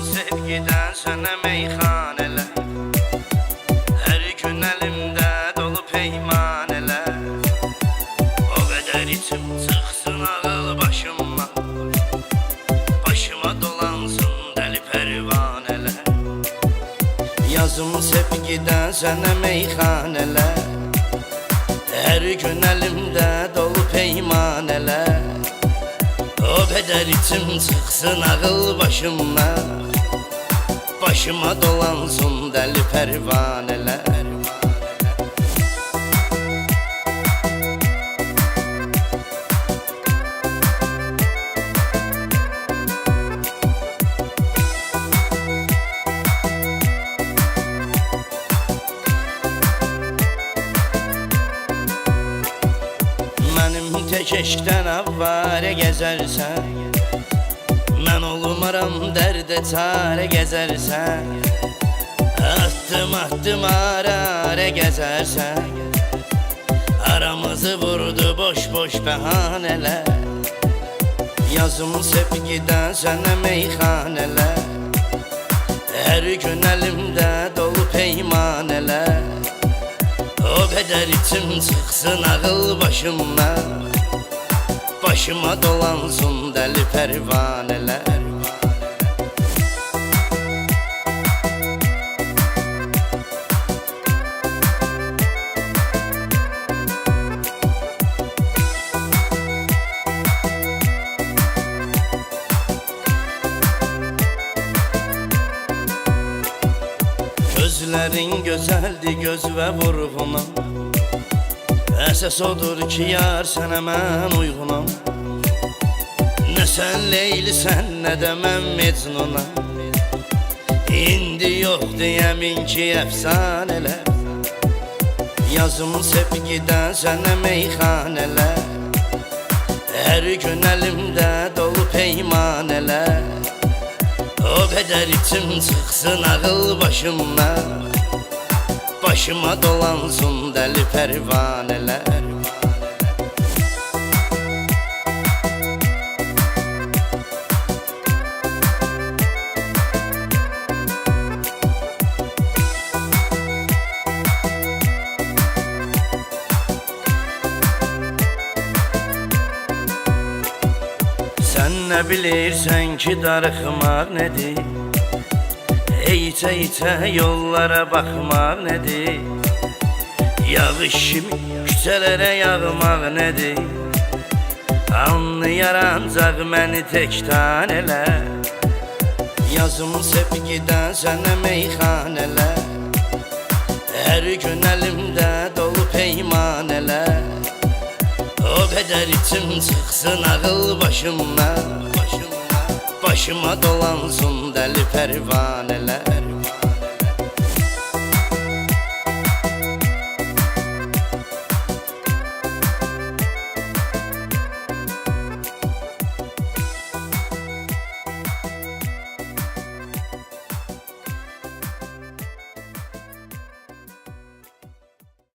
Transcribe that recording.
sevgiden sana meyhaneler, her gün elimde dolu peymaneler. O kadar içim çıksın ağıl başıma, başıma dolansın deli pervaneler. Yazım sevgiden sana meyhaneler, her gün elimde dolu peymaneler. O kadar içim çıksın ağıl başıma, başıma dolansın deli pervaneler. Mənim tek eşkdən avvarə gəzərsən, mən olmaram dərdə çarə gəzərsən. Atdım atdım ara gəzərsən, aramızı vurdu boş boş bəhanələr. Yazım sevgidən sənə meyxanələr, hər gün əlimdə dolu peymanelər. O kadar içim çıksın ağıl başıma, başıma dolansın deli pervaneler. Gözlerin güzeldi göz ve vurğunum, əsas odur ki yar sənə mən uyğunum. Nə sən Leylisən, nə də mən Mecnunam, İndi yoxdur yəmin ki əfsanələr. Yazım sevgidən sənə meyxanələr, hər gün əlimdə dolu peymanelər. O kadar içim çıksın ağıl başıma, başıma dolansın deli pervaneler. Sen ne bilirsen ki darıxmaq nedir, İçə yollara baxmaq nedir, yağış kimi küçələrə yağmaq nedir. Anlayar ancaq məni tək tanələr. Yazım sevgidən sənə meyxanələr, hər gün əlimdə dolu peymanelər. O kadar içim çıksın ağıl başıma, başıma dolansın deli pervaneler.